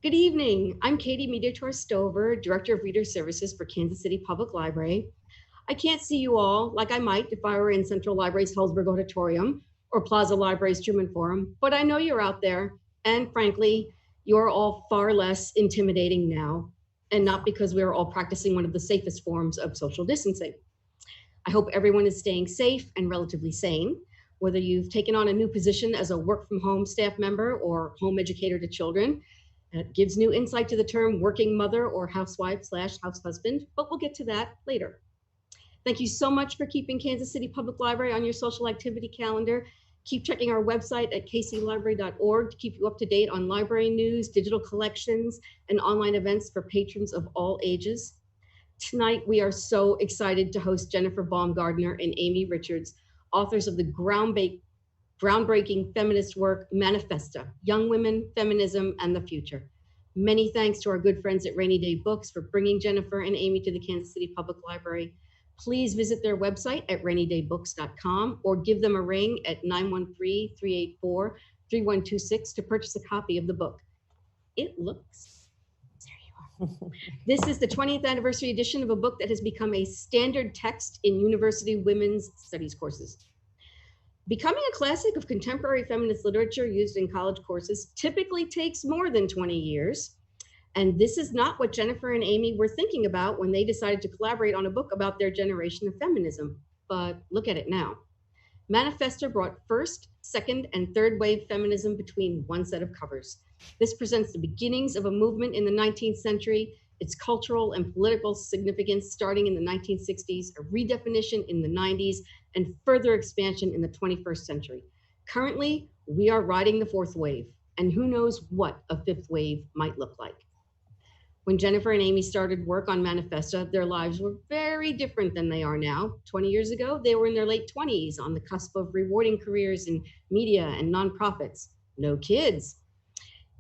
Good evening. I'm Katie Mediator-Stover, Director of Reader Services for Kansas City Public Library. I can't see you all like I might if I were in Central Library's Hellsberg Auditorium or Plaza Library's Truman Forum, but I know you're out there, and frankly, you're all far less intimidating now, and not because we're all practicing one of the safest forms of social distancing. I hope everyone is staying safe and relatively sane, whether you've taken on a new position as a work-from-home staff member or home educator to children. It gives new insight to the term working mother or housewife/house husband, but we'll get to that later. Thank you so much for keeping Kansas City Public Library on your social activity calendar. Keep checking our website at kclibrary.org to keep you up to date on library news, digital collections, and online events for patrons of all ages. Tonight, we are so excited to host Jennifer Baumgardner and Amy Richards, authors of the groundbreaking feminist work, Manifesta, Young Women, Feminism, and the Future. Many thanks to our good friends at Rainy Day Books for bringing Jennifer and Amy to the Kansas City Public Library. Please visit their website at rainydayBooks.com or give them a ring at 913-384-3126 to purchase a copy of the book. It looks, there you are. This is the 20th anniversary edition of a book that has become a standard text in university women's studies courses. Becoming a classic of contemporary feminist literature used in college courses typically takes more than 20 years. And this is not what Jennifer and Amy were thinking about when they decided to collaborate on a book about their generation of feminism. But look at it now. Manifesta brought first, second, and third wave feminism between one set of covers. This presents the beginnings of a movement in the 19th century, its cultural and political significance starting in the 1960s, a redefinition in the 90s, and further expansion in the 21st century. Currently, we are riding the fourth wave, and who knows what a fifth wave might look like. When Jennifer and Amy started work on Manifesta, their lives were very different than they are now. 20 years ago, they were in their late 20s on the cusp of rewarding careers in media and nonprofits. No kids.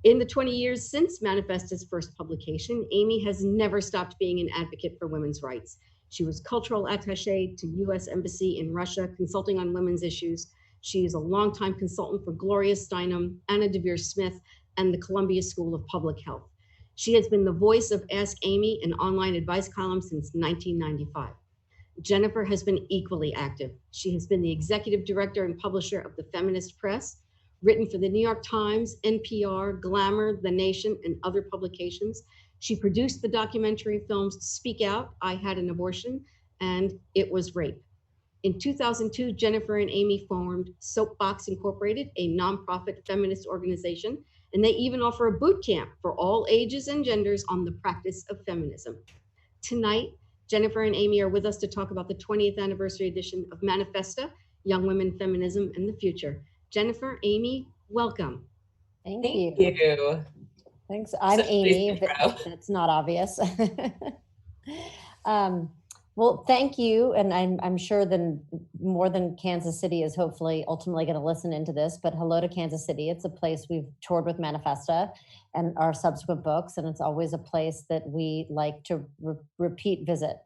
In the 20 years since Manifesta's first publication, Amy has never stopped being an advocate for women's rights. She was cultural attaché to U.S. Embassy in Russia, consulting on women's issues. She is a longtime consultant for Gloria Steinem, Anna DeVere Smith, and the Columbia School of Public Health. She has been the voice of Ask Amy, an online advice column since 1995. Jennifer has been equally active. She has been the executive director and publisher of the Feminist Press, written for the New York Times, NPR, Glamour, The Nation, and other publications. She produced the documentary films Speak Out, I Had an Abortion, and It Was Rape. In 2002, Jennifer and Amy formed Soapbox Incorporated, a nonprofit feminist organization, and they even offer a boot camp for all ages and genders on the practice of feminism. Tonight, Jennifer and Amy are with us to talk about the 20th anniversary edition of Manifesta, Young Women, Feminism, and the Future. Jennifer, Amy, welcome. Thank you. Thanks. I'm Amy, if that's not obvious. Well, thank you. And I'm sure that more than Kansas City is hopefully ultimately going to listen into this, but hello to Kansas City. It's a place we've toured with Manifesta and our subsequent books, and it's always a place that we like to repeat visit.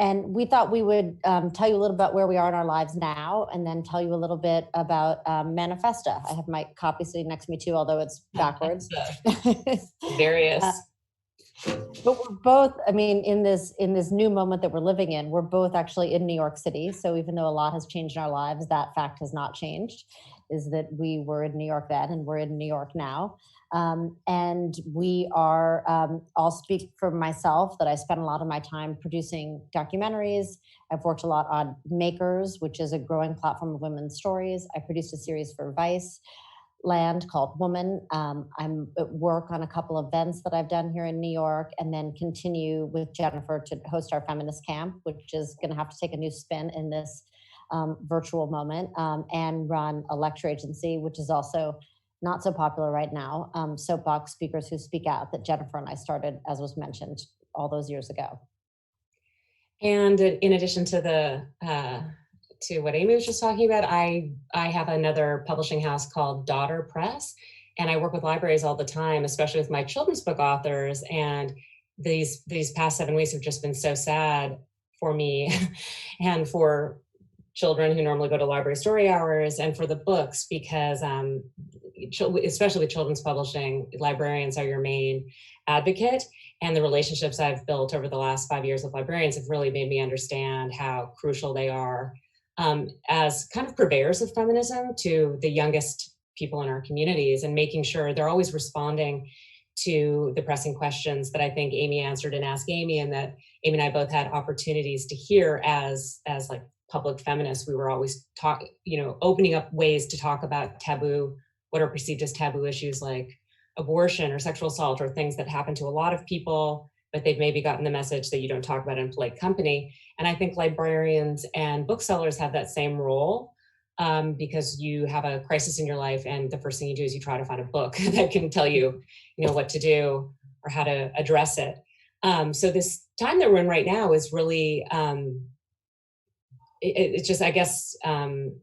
And we thought we would tell you a little about where we are in our lives now, and then tell you a little bit about Manifesta. I have my copy sitting next to me too, although it's backwards. Various. But we're both, I mean, in this new moment that we're living in, we're both actually in New York City. So even though a lot has changed in our lives, that fact has not changed, is that we were in New York then and we're in New York now. And we are, I'll speak for myself that I spend a lot of my time producing documentaries. I've worked a lot on Makers, which is a growing platform of women's stories. I produced a series for Vice Land called Woman. I'm at work on a couple of events that I've done here in New York, and then continue with Jennifer to host our feminist camp, which is going to have to take a new spin in this virtual moment, and run a lecture agency, which is also not so popular right now, Soapbox Speakers Who Speak Out, that Jennifer and I started, as was mentioned, all those years ago. And in addition to the to what Amy was just talking about, I have another publishing house called Daughter Press, and I work with libraries all the time, especially with my children's book authors. And these past 7 weeks have just been so sad for me and for children who normally go to library story hours, and for the books, because especially with children's publishing, librarians are your main advocate. And the relationships I've built over the last 5 years with librarians have really made me understand how crucial they are as kind of purveyors of feminism to the youngest people in our communities, and making sure they're always responding to the pressing questions that I think Amy answered in Ask Amy, and that Amy and I both had opportunities to hear as like public feminists. We were always opening up ways to talk about taboo, what are perceived as taboo issues like abortion or sexual assault, or things that happen to a lot of people, but they've maybe gotten the message that you don't talk about in polite company. And I think librarians and booksellers have that same role, because you have a crisis in your life, and the first thing you do is you try to find a book that can tell you, what to do or how to address it. So this time that we're in right now is really, it's just, I guess,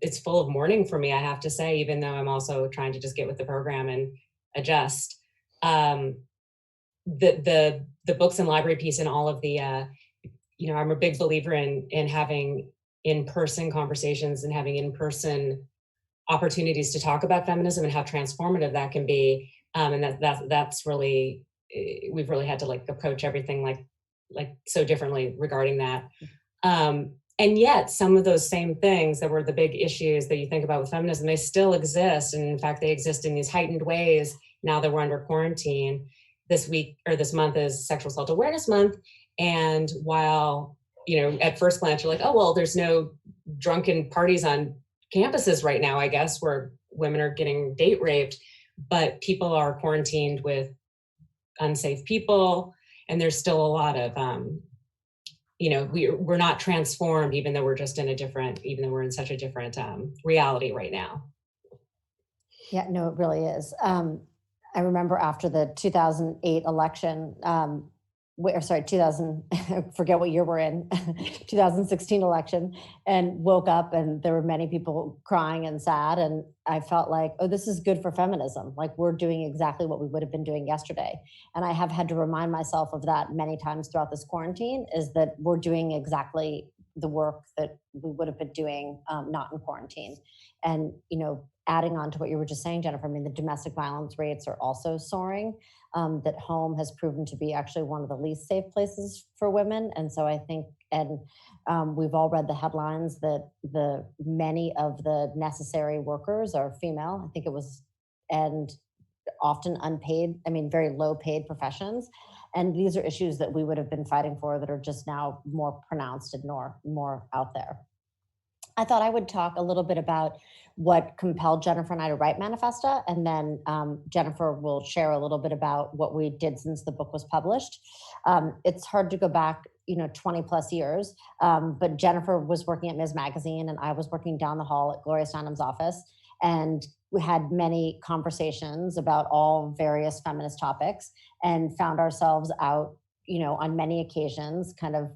it's full of mourning for me, I have to say, even though I'm also trying to just get with the program and adjust. The books and library piece and all of the, I'm a big believer in having in-person conversations and having in-person opportunities to talk about feminism and how transformative that can be. And that's really, we've really had to approach everything like so differently regarding that. And yet some of those same things that were the big issues that you think about with feminism, they still exist. And in fact, they exist in these heightened ways now that we're under quarantine. This week or this month is Sexual Assault Awareness Month. And while, at first glance, you're like, oh, well, there's no drunken parties on campuses right now, I guess, where women are getting date raped, but people are quarantined with unsafe people. And there's still a lot of, we're not transformed, even though we're in such a different reality right now. Yeah, no, it really is. I remember after the 2008 election, 2000, forget what year we're in, 2016 election, and woke up and there were many people crying and sad. And I felt like, oh, this is good for feminism. Like, we're doing exactly what we would have been doing yesterday. And I have had to remind myself of that many times throughout this quarantine, is that we're doing exactly the work that we would have been doing not in quarantine. And, adding on to what you were just saying, Jennifer, I mean, the domestic violence rates are also soaring, that home has proven to be actually one of the least safe places for women. And so I think, and we've all read the headlines that many of the necessary workers are female. I think it was, and often unpaid, very low paid professions. And these are issues that we would have been fighting for that are just now more pronounced and more out there. I thought I would talk a little bit about what compelled Jennifer and I to write Manifesta, and then Jennifer will share a little bit about what we did since the book was published. It's hard to go back, 20 plus years, but Jennifer was working at Ms. Magazine, and I was working down the hall at Gloria Steinem's office, and we had many conversations about all various feminist topics, and found ourselves out, on many occasions, kind of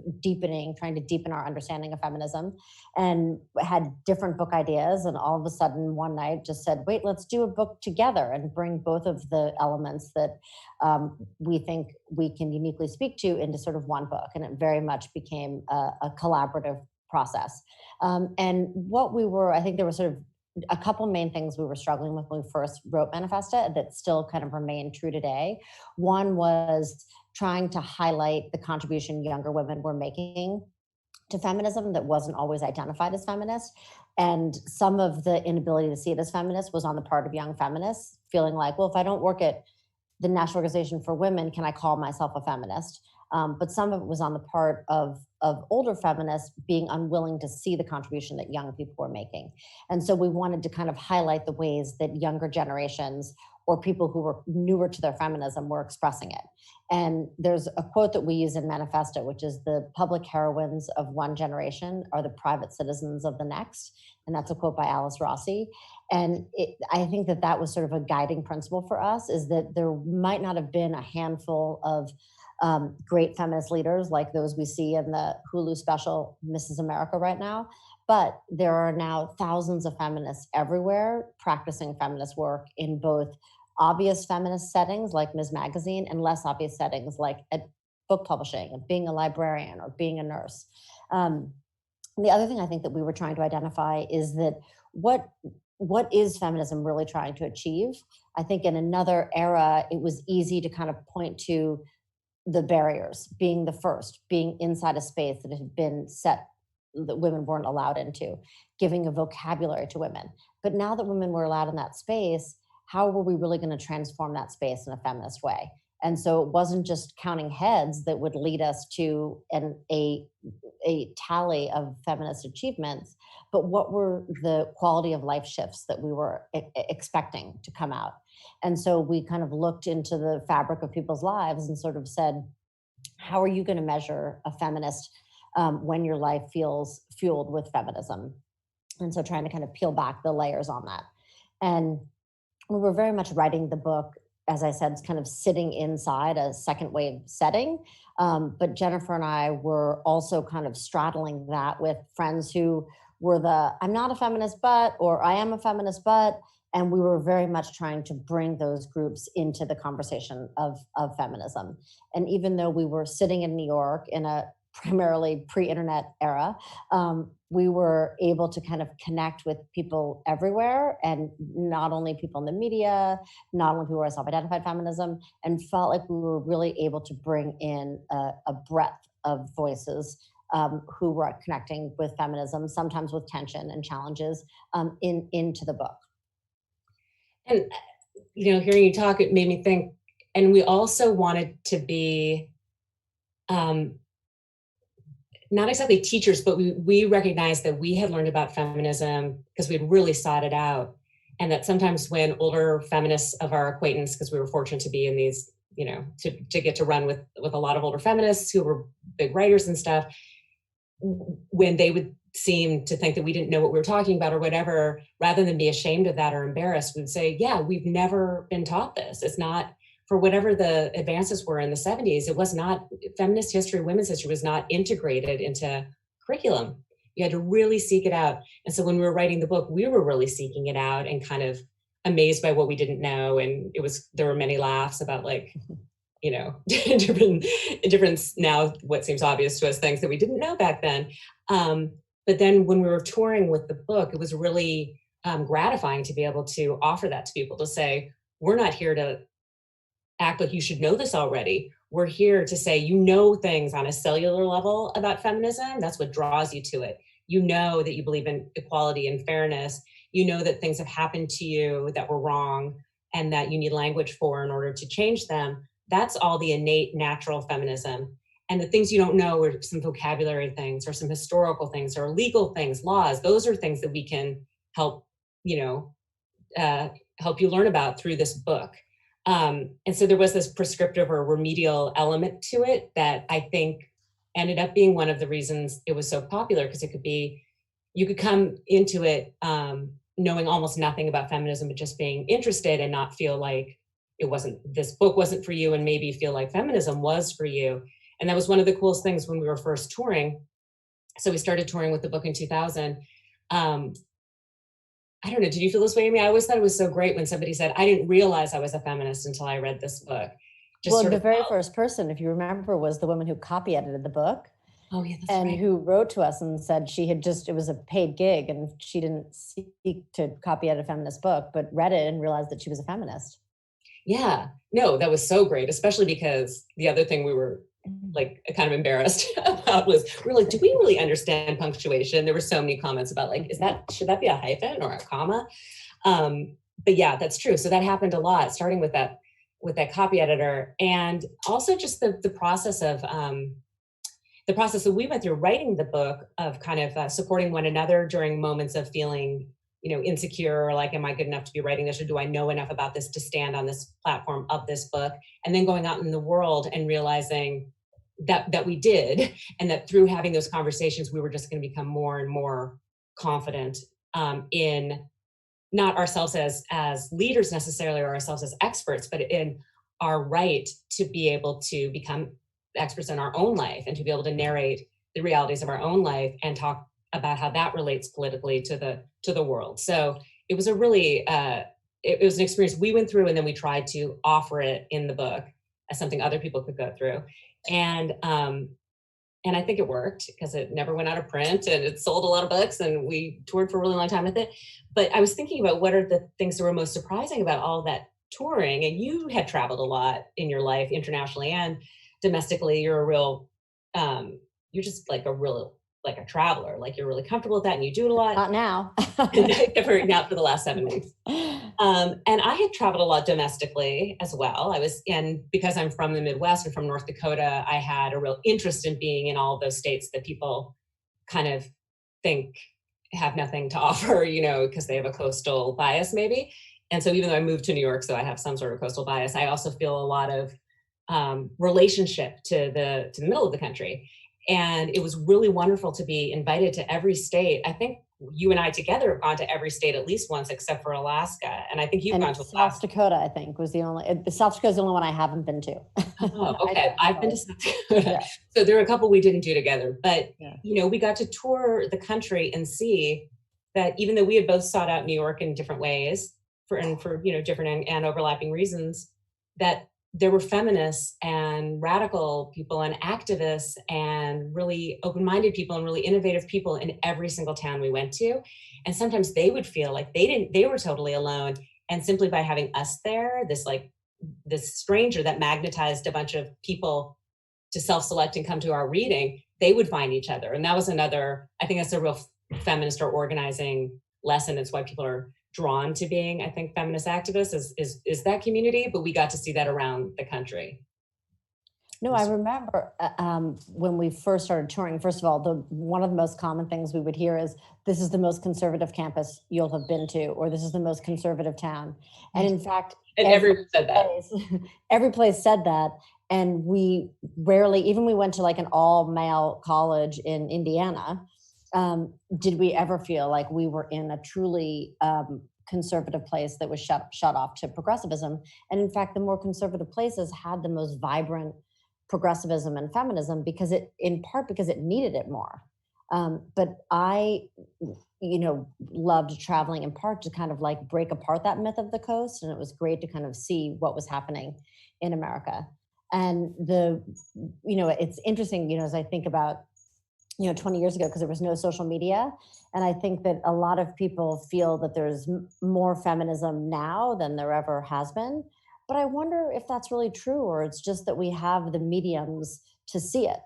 trying to deepen our understanding of feminism, and had different book ideas. And all of a sudden one night just said, wait, let's do a book together and bring both of the elements that we think we can uniquely speak to into sort of one book. And it very much became a collaborative process. And I think there were sort of a couple main things we were struggling with when we first wrote Manifesta that still kind of remain true today. One was trying to highlight the contribution younger women were making to feminism that wasn't always identified as feminist. And some of the inability to see it as feminist was on the part of young feminists, feeling like, well, if I don't work at the National Organization for Women, can I call myself a feminist? But some of it was on the part of older feminists being unwilling to see the contribution that young people were making. And so we wanted to kind of highlight the ways that younger generations or people who were newer to their feminism were expressing it. And there's a quote that we use in Manifesta, which is, the public heroines of one generation are the private citizens of the next. And that's a quote by Alice Rossi. And I think that was sort of a guiding principle for us, is that there might not have been a handful of great feminist leaders like those we see in the Hulu special Mrs. America right now, but there are now thousands of feminists everywhere practicing feminist work in both obvious feminist settings like Ms. Magazine and less obvious settings like at book publishing and being a librarian or being a nurse. the other thing I think that we were trying to identify is that what is feminism really trying to achieve? I think in another era, it was easy to kind of point to the barriers, being the first, being inside a space that had been set that women weren't allowed into, giving a vocabulary to women. But now that women were allowed in that space, how were we really going to transform that space in a feminist way? And so it wasn't just counting heads that would lead us to a tally of feminist achievements, but what were the quality of life shifts that we were expecting to come out? And so we kind of looked into the fabric of people's lives and sort of said, how are you going to measure a feminist when your life feels fueled with feminism? And so trying to kind of peel back the layers on that. And we were very much writing the book, as I said, kind of sitting inside a second wave setting. But Jennifer and I were also kind of straddling that with friends who were I'm not a feminist, but, or I am a feminist, but, and we were very much trying to bring those groups into the conversation of feminism. And even though we were sitting in New York in a primarily pre-internet era, we were able to kind of connect with people everywhere, and not only people in the media, not only people who are self-identified feminism, and felt like we were really able to bring in a breadth of voices who were connecting with feminism, sometimes with tension and challenges into the book. And, hearing you talk, it made me think, and we also wanted to be, not exactly teachers, but we recognized that we had learned about feminism because we had really sought it out. And that sometimes when older feminists of our acquaintance, because we were fortunate to be in these, to get to run with a lot of older feminists who were big writers and stuff, when they would seem to think that we didn't know what we were talking about or whatever, rather than be ashamed of that or embarrassed, we'd say, yeah, we've never been taught this. It's not, for whatever the advances were in the 70s, it was not, feminist history, women's history was not integrated into curriculum. You had to really seek it out. And so when we were writing the book, we were really seeking it out and kind of amazed by what we didn't know. And there were many laughs about different now, what seems obvious to us, things that we didn't know back then. But then when we were touring with the book, it was really gratifying to be able to offer that to people, to say, we're not here to act like you should know this already. We're here to say, things on a cellular level about feminism. That's what draws you to it. You know that you believe in equality and fairness. You know that things have happened to you that were wrong and that you need language for in order to change them. That's all the innate, natural feminism. And the things you don't know are some vocabulary things or some historical things or legal things, laws. Those are things that we can help you learn about through this book. And so there was this prescriptive or remedial element to it that I think ended up being one of the reasons it was so popular, because you could come into it knowing almost nothing about feminism, but just being interested and not feel like this book wasn't for you, and maybe feel like feminism was for you. And that was one of the coolest things when we were first touring. So we started touring with the book in 2000. I don't know, did you feel this way, Amy? I always thought it was so great when somebody said, I didn't realize I was a feminist until I read this book. The very first person, if you remember, was the woman who copy edited the book. Oh, yeah, that's and right. Who wrote to us and said it was a paid gig and she didn't seek to copy edit a feminist book, but read it and realized that she was a feminist. Yeah, no, that was so great, especially because the other thing we were kind of embarrassed about was we're like, do we really understand punctuation? There were so many comments about should that be a hyphen or a comma? But yeah, that's true. So that happened a lot, starting with that copy editor, and also just the process of the process that we went through writing the book, of kind of supporting one another during moments of feeling insecure, or like, am I good enough to be writing this, or do I know enough about this to stand on this platform of this book? And then going out in the world and realizing that we did, and that through having those conversations, we were just going to become more and more confident in not ourselves as leaders necessarily, or ourselves as experts, but in our right to be able to become experts in our own life and to be able to narrate the realities of our own life and talk about how that relates politically to the world. So it was a really, it was an experience we went through, and then we tried to offer it in the book as something other people could go through. And And I think it worked because it never went out of print and it sold a lot of books and we toured for a really long time with it. But I was thinking about what are the things that were most surprising about all that touring. And you had traveled a lot in your life, internationally and domestically. You're a real, you're just like a real, like a traveler, like you're really comfortable with that and you do it a lot. Not now. Not for the last 7 weeks. And I had traveled a lot domestically as well. And because I'm from the Midwest and from North Dakota, I had a real interest in being in all those states that people kind of think have nothing to offer, because they have a coastal bias maybe. And so even though I moved to New York, so I have some sort of coastal bias, I also feel a lot of relationship to the middle of the country. And it was really wonderful to be invited to every state. I think you and I together have gone to every state at least once, except for Alaska. And I think you've gone to South Alaska. Dakota, I think, was the only, South Dakota is the only one I haven't been to. Oh, okay. I've been to South Dakota. Yeah. So there are a couple we didn't do together, but we got to tour the country and see that even though we had both sought out New York in different ways for different and overlapping reasons, that there were feminists and radical people and activists and really open-minded people and really innovative people in every single town we went to. And sometimes they would feel like they were totally alone. And simply by having us there, this stranger that magnetized a bunch of people to self-select and come to our reading, they would find each other. And that was I think that's a real feminist or organizing lesson. It's why people are drawn to being, I think, feminist activists is that community, but we got to see that around the country. No, I remember when we first started touring, first of all, one of the most common things we would hear is, this is the most conservative campus you'll have been to, or this is the most conservative town. And in fact, everyone said that. Every place said that. And we rarely, even we went to like an all-male college in Indiana, did we ever feel like we were in a truly conservative place that was shut off to progressivism. And in fact, the more conservative places had the most vibrant progressivism and feminism in part because it needed it more. But I, loved traveling in part to kind of like break apart that myth of the coast. And it was great to kind of see what was happening in America. And it's interesting, as I think about 20 years ago, because there was no social media. And I think that a lot of people feel that there's more feminism now than there ever has been. But I wonder if that's really true, or it's just that we have the mediums to see it.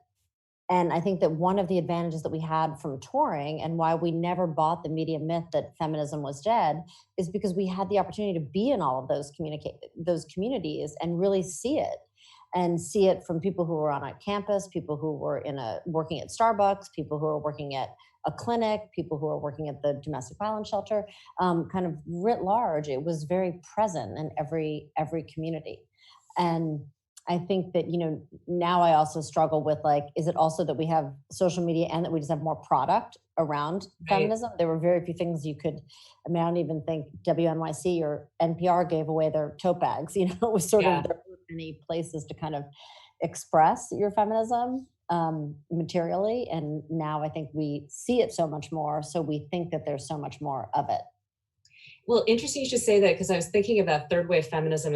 And I think that one of the advantages that we had from touring and why we never bought the media myth that feminism was dead is because we had the opportunity to be in all of those communities and really see it. And see it from people who were on a campus, people who were working at Starbucks, people who are working at a clinic, people who are working at the domestic violence shelter, kind of writ large. It was very present in every community. And I think that, now I also struggle with is it also that we have social media and that we just have more product around feminism? There were very few things you could, I don't even think WNYC or NPR gave away their tote bags, it was sort of there weren't many places to kind of express your feminism materially. And now I think we see it so much more. So we think that there's so much more of it. Well, interesting you should say that, because I was thinking about third wave feminism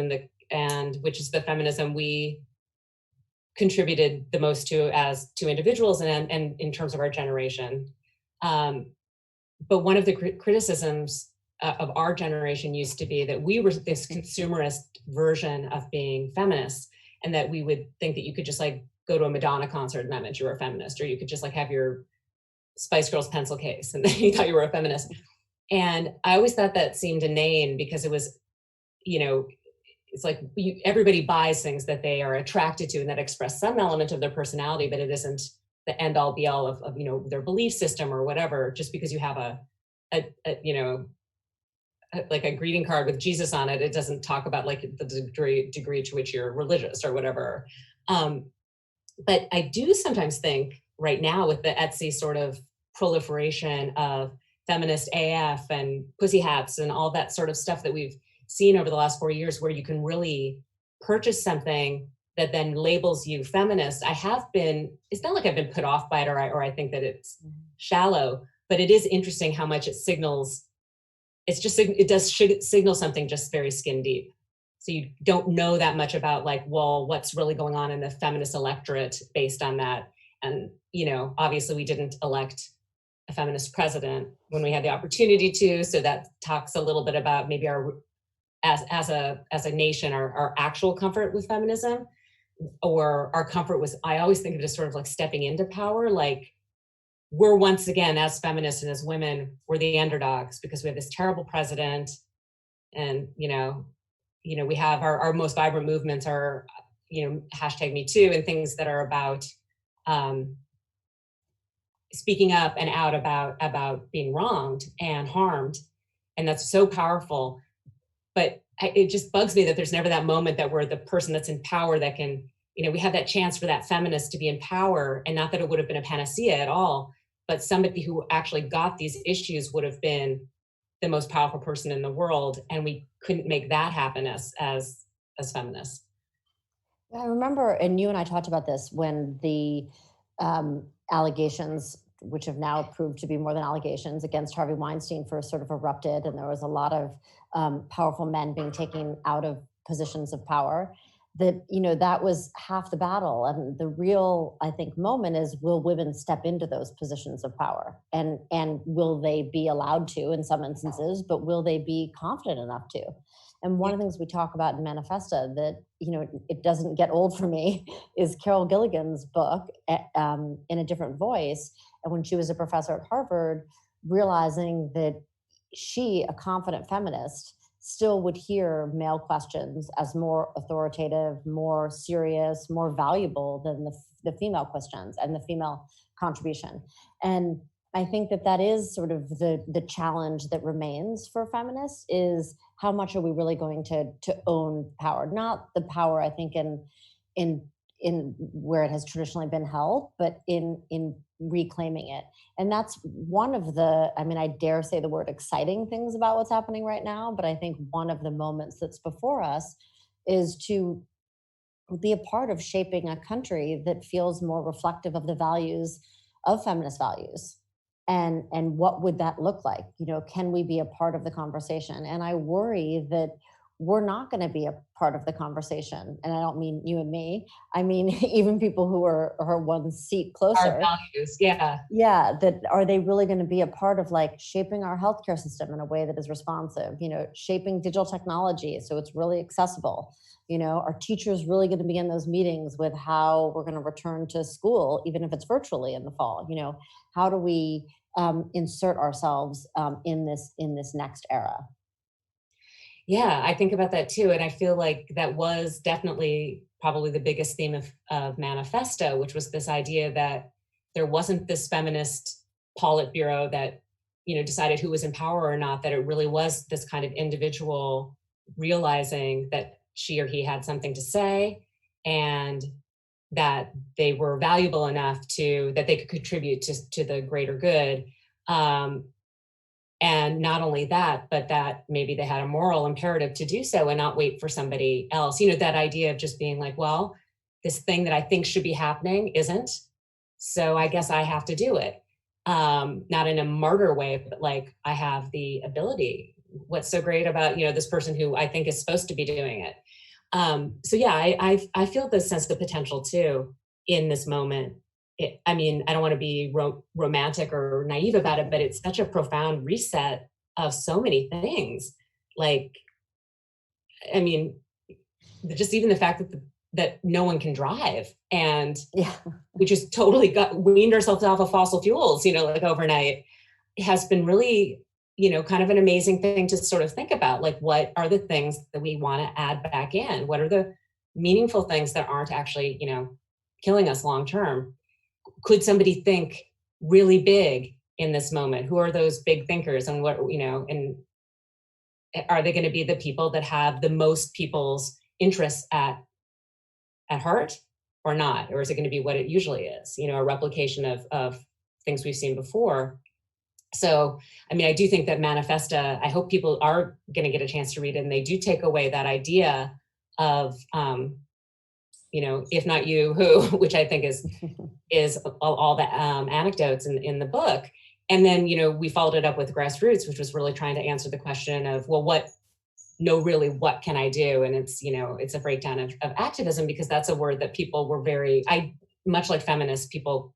and which is the feminism we contributed the most to as two individuals and in terms of our generation. But one of the criticisms of our generation used to be that we were this consumerist version of being feminists, and that we would think that you could just go to a Madonna concert and that meant you were a feminist, or you could just have your Spice Girls pencil case and then you thought you were a feminist. And I always thought that seemed inane, because it was, it's everybody buys things that they are attracted to and that express some element of their personality, but it isn't the end all be all of their belief system or whatever. Just because you have a greeting card with Jesus on it, it doesn't talk about the degree to which you're religious or whatever. But I do sometimes think right now, with the Etsy sort of proliferation of feminist AF and pussy hats and all that sort of stuff that we've seen over the last 4 years, where you can really purchase something that then labels you feminist. It's not like I've been put off by it or I think that it's shallow, but it is interesting how much it signals. It does signal something just very skin deep. So you don't know that much about what's really going on in the feminist electorate based on that. And, obviously we didn't elect a feminist president when we had the opportunity to. So that talks a little bit about maybe our, as a nation, our actual comfort with feminism, or our comfort with, I always think of it as sort of like stepping into power. Like, we're once again, as feminists and as women, we're the underdogs because we have this terrible president. And, we have our most vibrant movements are, hashtag Me Too, and things that are about speaking up and out about being wronged and harmed. And that's so powerful. But it just bugs me that there's never that moment that we're the person that's in power that can, we have that chance for that feminist to be in power. And not that it would have been a panacea at all, but somebody who actually got these issues would have been the most powerful person in the world. And we couldn't make that happen as feminists. I remember, and you and I talked about this when the allegations, which have now proved to be more than allegations, against Harvey Weinstein first sort of erupted, and there was a lot of powerful men being taken out of positions of power. That, that was half the battle. And the real, I think, moment is, will women step into those positions of power? And will they be allowed to in some instances, but will they be confident enough to? And one of the things we talk about in Manifesta that, it doesn't get old for me is Carol Gilligan's book, In a Different Voice. And when she was a professor at Harvard, realizing that she, a confident feminist, still would hear male questions as more authoritative, more serious, more valuable than the female questions and the female contribution. And I think that is sort of the challenge that remains for feminists, is how much are we really going to own power? Not the power, I think, in where it has traditionally been held, but in reclaiming it. And that's one of the, I dare say the word exciting things about what's happening right now, but I think one of the moments that's before us is to be a part of shaping a country that feels more reflective of the values of feminist values. And what would that look like? Can we be a part of the conversation? And I worry that we're not going to be a part of the conversation. And I don't mean you and me. I mean, even people who are one seat closer. Our values, yeah. Yeah, that are they really going to be a part of like shaping our healthcare system in a way that is responsive, shaping digital technology so it's really accessible. Are teachers really going to be in those meetings with how we're going to return to school, even if it's virtually in the fall? How do we insert ourselves in this next era? Yeah, I think about that too. And I feel like that was definitely probably the biggest theme of Manifesto, which was this idea that there wasn't this feminist Politburo that, decided who was in power or not, that it really was this kind of individual realizing that she or he had something to say and that they were valuable enough that they could contribute to the greater good. And not only that, but that maybe they had a moral imperative to do so and not wait for somebody else. That idea of just being like, well, this thing that I think should be happening isn't, so I guess I have to do it. Not in a martyr way, but like I have the ability. What's so great about, this person who I think is supposed to be doing it. So yeah, I feel this sense of potential too in this moment. I don't want to be romantic or naive about it, but it's such a profound reset of so many things. Like, just even the fact that no one can drive, and we just totally weaned ourselves off of fossil fuels, like overnight, has been really, kind of an amazing thing to sort of think about. Like, what are the things that we want to add back in? What are the meaningful things that aren't actually, killing us long term? Could somebody think really big in this moment? Who are those big thinkers, and what, and are they going to be the people that have the most people's interests at heart or not? Or is it going to be what it usually is, a replication of things we've seen before? So, I do think that Manifesta, I hope people are going to get a chance to read it and they do take away that idea of, if not you, who, which I think is all the anecdotes in the book. And then, we followed it up with grassroots, which was really trying to answer the question of, well, what can I do? And it's, it's a breakdown of activism, because that's a word that people were I much like feminists, people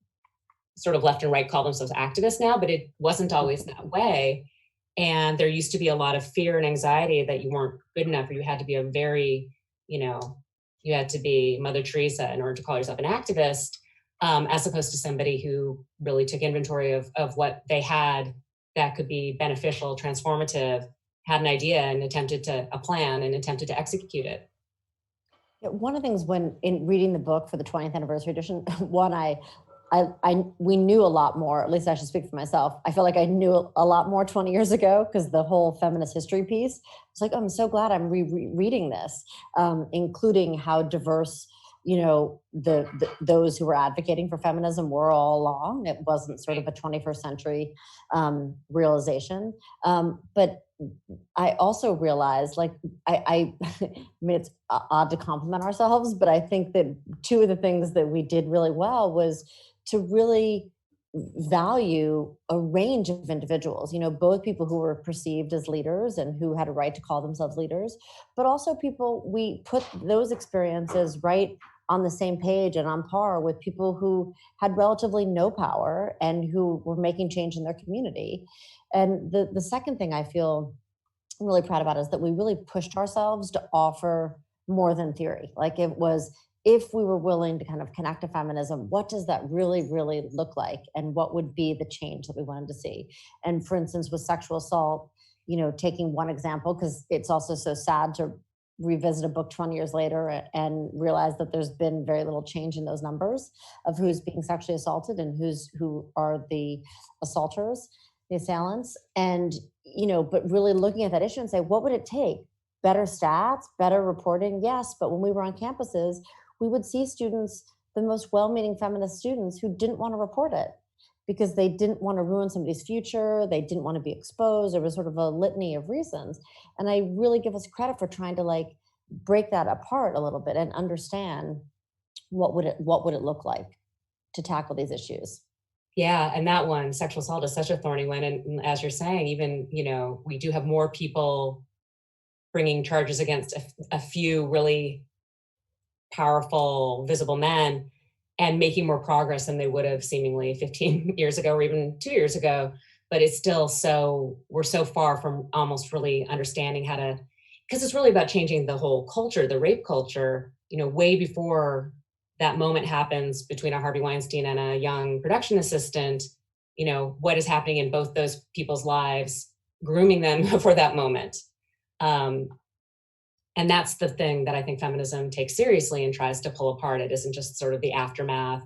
sort of left and right call themselves activists now, but it wasn't always that way. And there used to be a lot of fear and anxiety that you weren't good enough, or you had to be a very, you had to be Mother Teresa in order to call yourself an activist, as opposed to somebody who really took inventory of what they had that could be beneficial, transformative, had an idea and attempted to a plan and attempted to execute it. Yeah, one of the things when in reading the book for the 20th anniversary edition, one, we knew a lot more, at least I should speak for myself. I feel like I knew a lot more 20 years ago because the whole feminist history piece, it's like, I'm so glad I'm reading this, including how diverse, those who were advocating for feminism were all along. It wasn't sort of a 21st century realization. But I also realized, like, I mean, it's odd to compliment ourselves, but I think that two of the things that we did really well was to really value a range of individuals, both people who were perceived as leaders and who had a right to call themselves leaders, but also people, we put those experiences right on the same page and on par with people who had relatively no power and who were making change in their community. And the second thing I feel really proud about is that we really pushed ourselves to offer more than theory. Like, it was, if we were willing to kind of connect to feminism, what does that really, really look like? And what would be the change that we wanted to see? And for instance, with sexual assault, taking one example, because it's also so sad to revisit a book 20 years later and realize that there's been very little change in those numbers of who's being sexually assaulted and who are the assaulters, the assailants. And, but really looking at that issue and say, what would it take? Better stats, better reporting? Yes. But when we were on campuses, we would see students, the most well-meaning feminist students, who didn't want to report it because they didn't want to ruin somebody's future. They didn't want to be exposed. There was sort of a litany of reasons. And I really give us credit for trying to break that apart a little bit and understand what would it look like to tackle these issues. Yeah, and that one, sexual assault, is such a thorny one. And as you're saying, even, we do have more people bringing charges against a few really powerful, visible men, and making more progress than they would have seemingly 15 years ago or even 2 years ago. But it's still we're so far from almost really understanding how to, because it's really about changing the whole culture, the rape culture, way before that moment happens between a Harvey Weinstein and a young production assistant, what is happening in both those people's lives, grooming them for that moment. And that's the thing that I think feminism takes seriously and tries to pull apart. It isn't just sort of the aftermath,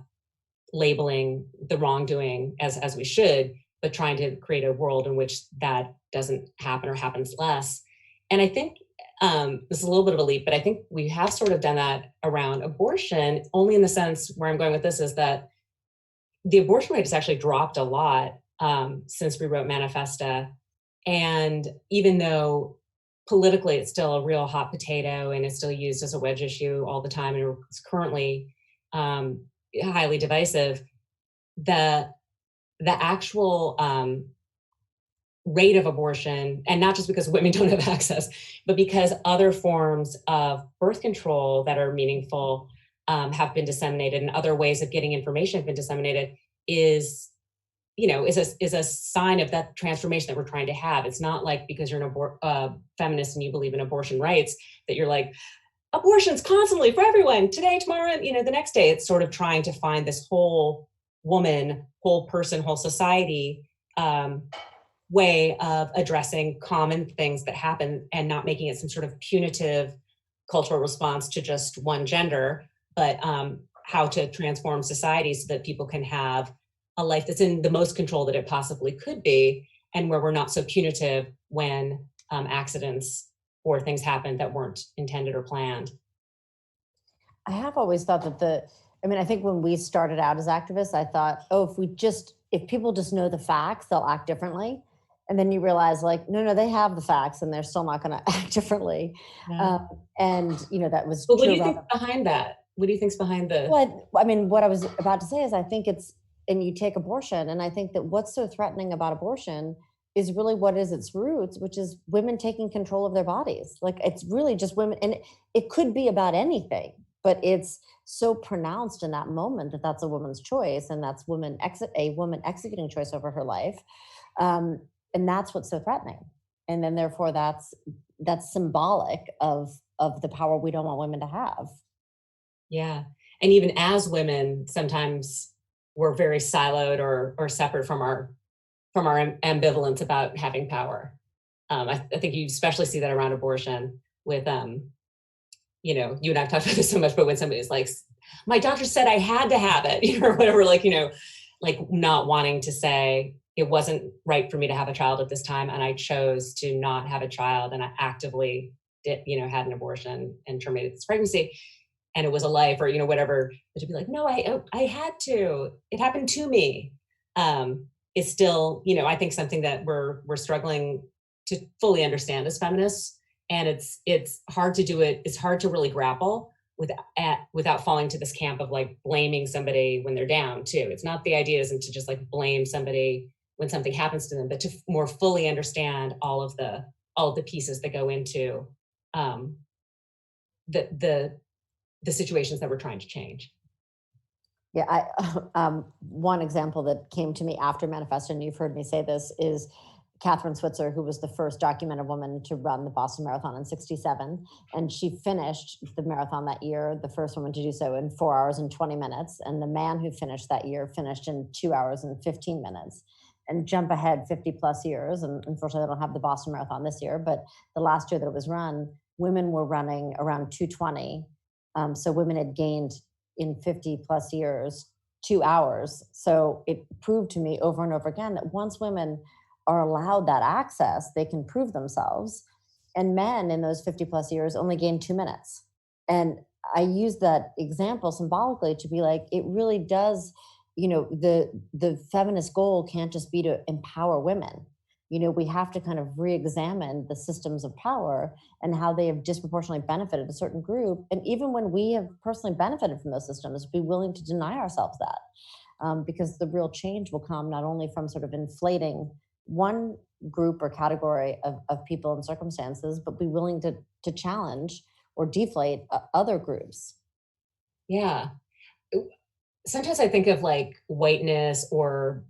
labeling the wrongdoing as we should, but trying to create a world in which that doesn't happen or happens less. And I think this is a little bit of a leap, but I think we have sort of done that around abortion, only in the sense where I'm going with this is that the abortion rate has actually dropped a lot since we wrote Manifesta. And even though politically it's still a real hot potato and it's still used as a wedge issue all the time, and it's currently highly divisive, the actual rate of abortion, and not just because women don't have access, but because other forms of birth control that are meaningful have been disseminated, and other ways of getting information have been disseminated, is a sign of that transformation that we're trying to have. It's not like because you're an feminist and you believe in abortion rights that you're like, abortion's constantly for everyone, today, tomorrow, the next day. It's sort of trying to find this whole woman, whole person, whole society way of addressing common things that happen and not making it some sort of punitive cultural response to just one gender, but how to transform society so that people can have a life that's in the most control that it possibly could be, and where we're not so punitive when accidents or things happen that weren't intended or planned. I have always thought that I think when we started out as activists, I thought, if people just know the facts, they'll act differently. And then you realize, no, they have the facts and they're still not going to act differently. Yeah. That was But true. What do you think behind that? What do you think's behind the... Well, what I was about to say is I think and you take abortion, and I think that what's so threatening about abortion is really what is its roots, which is women taking control of their bodies. It's really just women, and it could be about anything, but it's so pronounced in that moment that that's a woman's choice, and that's a woman executing choice over her life. And that's what's so threatening. And then therefore that's symbolic of the power we don't want women to have. Yeah. And even as women, sometimes we're very siloed or separate from our ambivalence about having power. I think you especially see that around abortion with, you know, you and I've talked about this so much, but when somebody's like, my doctor said I had to have it, you know, or whatever, like, you know, like not wanting to say it wasn't right for me to have a child at this time, and I chose to not have a child, and I actively did, you know, had an abortion and terminated this pregnancy, and it was a life, or, you know, whatever, but to be like, no, I had to, it happened to me, is still, you know, I think something that we're struggling to fully understand as feminists. And it's hard to do it. It's hard to really grapple without falling to this camp of like blaming somebody when they're down too. It's not, the idea isn't to just like blame somebody when something happens to them, but to more fully understand all of the pieces that go into the situations that we're trying to change. Yeah, one example that came to me after Manifesta, and you've heard me say this, is Catherine Switzer, who was the first documented woman to run the Boston Marathon in '67. And she finished the marathon that year, the first woman to do so, in 4 hours and 20 minutes. And the man who finished that year finished in 2 hours and 15 minutes. And jump ahead 50 plus years, and unfortunately they don't have the Boston Marathon this year, but the last year that it was run, women were running around 2:20. So women had gained in 50 plus years 2 hours. So it proved to me over and over again that once women are allowed that access, they can prove themselves. And men in those 50 plus years only gain 2 minutes. And I use that example symbolically to be like, it really does, you know, the feminist goal can't just be to empower women. You know, we have to kind of re-examine the systems of power and how they have disproportionately benefited a certain group. And even when we have personally benefited from those systems, be willing to deny ourselves that. Because the real change will come not only from sort of inflating one group or category of people and circumstances, but be willing to challenge or deflate other groups. Yeah. Sometimes I think of like whiteness or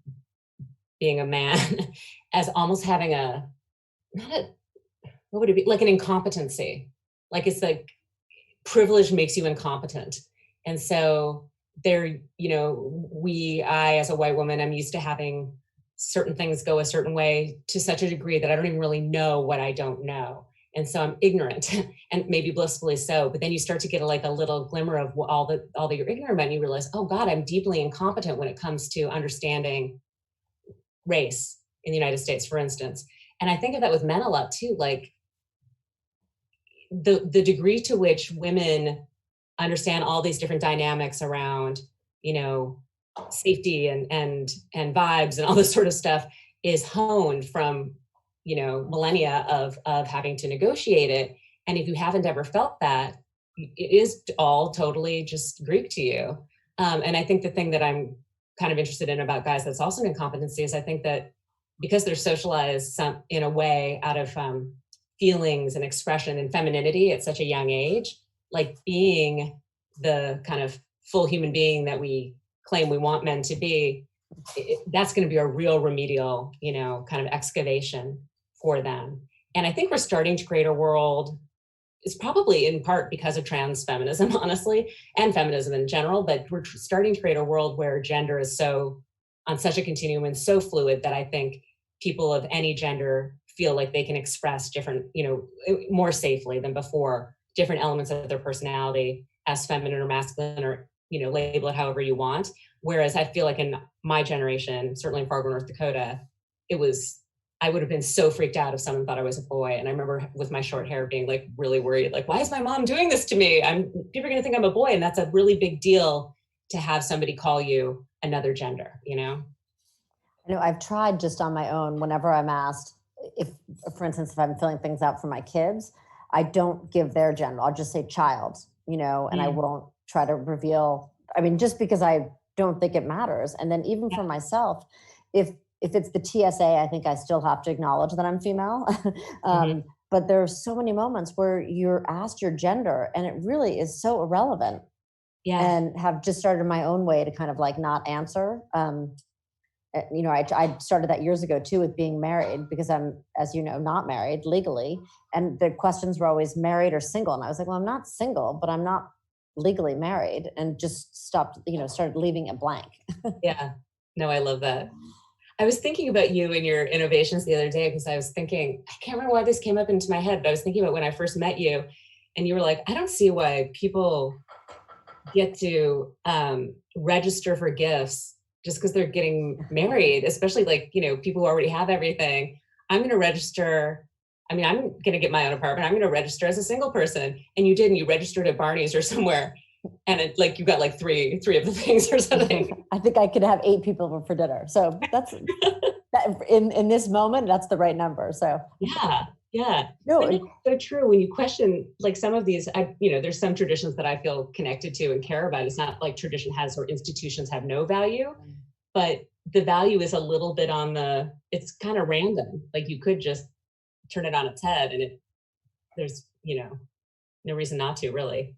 being a man as almost having what would it be? Like an incompetency. Like it's like privilege makes you incompetent. And so there, you know, I as a white woman, I'm used to having certain things go a certain way to such a degree that I don't even really know what I don't know. And so I'm ignorant and maybe blissfully so, but then you start to get a little glimmer of all that you're ignorant about, and you realize, oh God, I'm deeply incompetent when it comes to understanding race in the United States, for instance. And I think of that with men a lot too, like the degree to which women understand all these different dynamics around, you know, safety and vibes and all this sort of stuff is honed from, you know, millennia of having to negotiate it. And if you haven't ever felt that, it is all totally just Greek to you. And I think the thing that I'm kind of interested in about guys that's also an incompetency is I think that because they're socialized in a way out of feelings and expression and femininity at such a young age, like being the kind of full human being that we claim we want men to be, that's going to be a real remedial, you know, kind of excavation for them. And I think we're starting to create a world, it's probably in part because of trans feminism, honestly, and feminism in general, but we're starting to create a world where gender is so on such a continuum and so fluid that I think people of any gender feel like they can express different, you know, more safely than before, different elements of their personality as feminine or masculine, or, you know, label it however you want. Whereas I feel like in my generation, certainly in Fargo, North Dakota, I would have been so freaked out if someone thought I was a boy. And I remember with my short hair being like really worried, like, why is my mom doing this to me? People are going to think I'm a boy. And that's a really big deal to have somebody call you another gender, you know? I know I've tried just on my own, whenever I'm asked, if, for instance, if I'm filling things out for my kids, I don't give their gender. I'll just say child, you know, and I won't try to reveal, I mean, just because I don't think it matters. And then even for myself, if it's the TSA, I think I still have to acknowledge that I'm female. but there are so many moments where you're asked your gender and it really is so irrelevant. Yeah. And have just started my own way to kind of like not answer. You know, I started that years ago too with being married, because I'm, as you know, not married legally. And the questions were always married or single. And I was like, well, I'm not single, but I'm not legally married, and just stopped, you know, started leaving it blank. Yeah. No, I love that. I was thinking about you and your innovations the other day, because I was thinking, I can't remember why this came up into my head, but I was thinking about when I first met you and you were like, I don't see why people get to register for gifts just because they're getting married, especially like, you know, people who already have everything. I'm going to register. I mean, I'm going to get my own apartment. I'm going to register as a single person. And you did, and you registered at Barney's or somewhere. And it, like, you got like three of the things or something. I think I could have 8 people for dinner. So that's that, in this moment, that's the right number. So Yeah. no, But it's so true when you question like some of these, you know, there's some traditions that I feel connected to and care about. It's not like tradition has or institutions have no value, but the value is a little bit on the, it's kind of random. Like you could just turn it on its head and there's, you know, no reason not to really.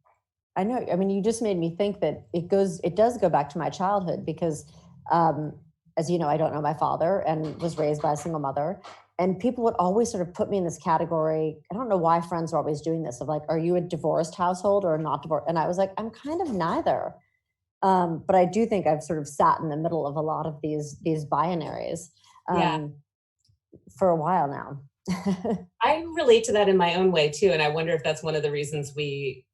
I know. I mean, you just made me think that it does go back to my childhood, because, as you know, I don't know my father and was raised by a single mother. And people would always sort of put me in this category. I don't know why friends are always doing this, of like, are you a divorced household or not divorced? And I was like, I'm kind of neither. But I do think I've sort of sat in the middle of a lot of these binaries for a while now. I relate to that in my own way too. And I wonder if that's one of the reasons we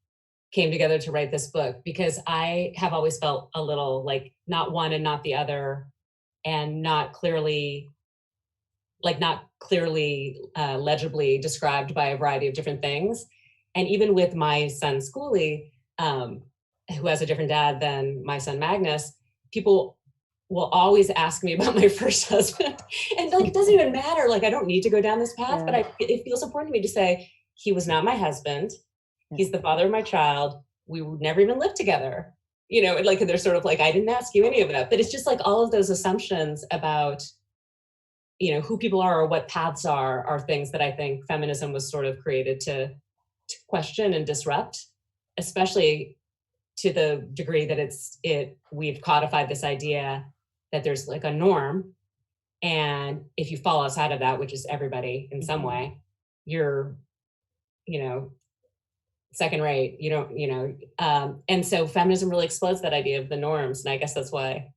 came together to write this book, because I have always felt a little like not one and not the other, and not clearly legibly described by a variety of different things. And even with my son Schoolie, who has a different dad than my son Magnus, people will always ask me about my first husband. And like, it doesn't even matter. Like, I don't need to go down this path, but it feels important to me to say, he was not my husband. He's the father of my child. We would never even live together. You know, like they're sort of like, I didn't ask you any of that. But it's just like all of those assumptions about, you know, who people are or what paths are things that I think feminism was sort of created to question and disrupt, especially to the degree that we've codified this idea that there's like a norm. And if you fall outside of that, which is everybody in some way, you're, you know, second rate, you don't, you know, and so feminism really explodes that idea of the norms. And I guess that's why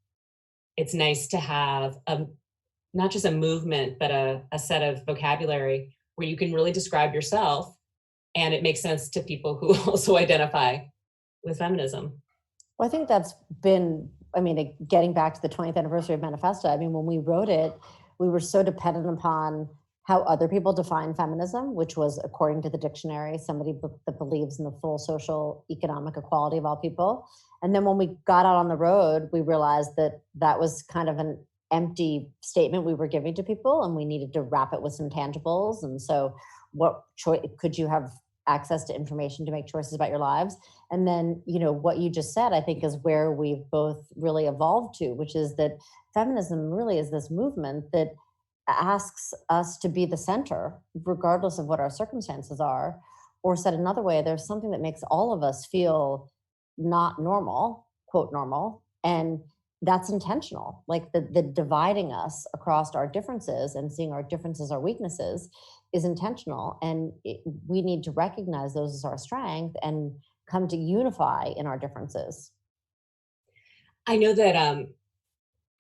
it's nice to have not just a movement, but a set of vocabulary where you can really describe yourself and it makes sense to people who also identify with feminism. Well, I think that's been, I mean, getting back to the 20th anniversary of Manifesta, I mean, when we wrote it, we were so dependent upon how other people define feminism, which was, according to the dictionary, somebody that believes in the full social, economic equality of all people. And then when we got out on the road, we realized that that was kind of an empty statement we were giving to people, and we needed to wrap it with some tangibles. And so what choice could you have access to information to make choices about your lives? And then, you know, what you just said, I think, is where we've both really evolved to, which is that feminism really is this movement that asks us to be the center, regardless of what our circumstances are. Or said another way, there's something that makes all of us feel not normal, quote normal, and that's intentional. Like the dividing us across our differences and seeing our differences, our weaknesses, is intentional. And we need to recognize those as our strength and come to unify in our differences. I know that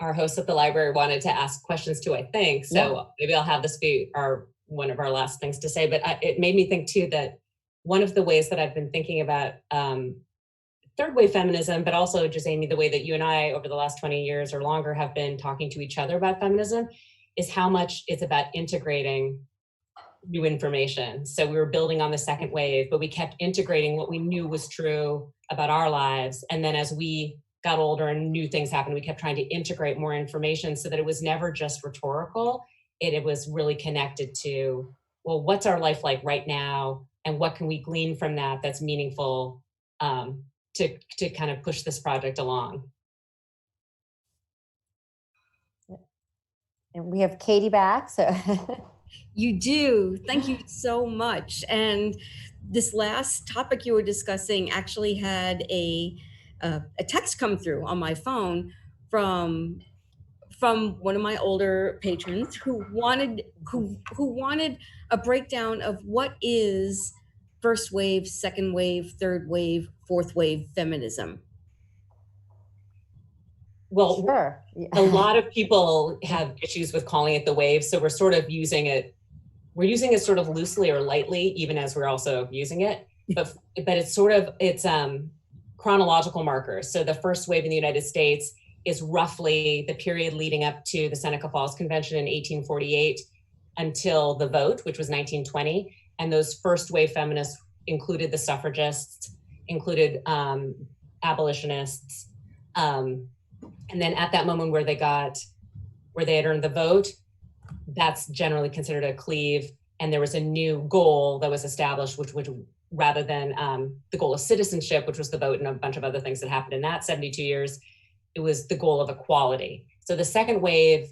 our host at the library wanted to ask questions too, I think. So maybe I'll have this be one of our last things to say. But it made me think too that one of the ways that I've been thinking about third wave feminism, but also just, Amy, the way that you and I over the last 20 years or longer have been talking to each other about feminism, is how much it's about integrating new information. So we were building on the second wave, but we kept integrating what we knew was true about our lives. And then as we got older and new things happened, we kept trying to integrate more information so that it was never just rhetorical. It was really connected to, well, what's our life like right now? And what can we glean from that that's meaningful to kind of push this project along? And we have Katie back, so. You do. Thank you so much. And this last topic you were discussing actually had a text come through on my phone from one of my older patrons who wanted a breakdown of what is first wave, second wave, third wave, fourth wave feminism. Well, Sure. a lot of people have issues with calling it the wave, so we're sort of using it. We're using it sort of loosely or lightly, even as we're also using it. But it's chronological markers. So the first wave in the United States is roughly the period leading up to the Seneca Falls Convention in 1848 until the vote, which was 1920. And those first wave feminists included the suffragists, included abolitionists. And then at that moment where they had earned the vote, that's generally considered a cleave. And there was a new goal that was established, which would, rather than the goal of citizenship, which was the vote and a bunch of other things that happened in that 72 years, it was the goal of equality. So the second wave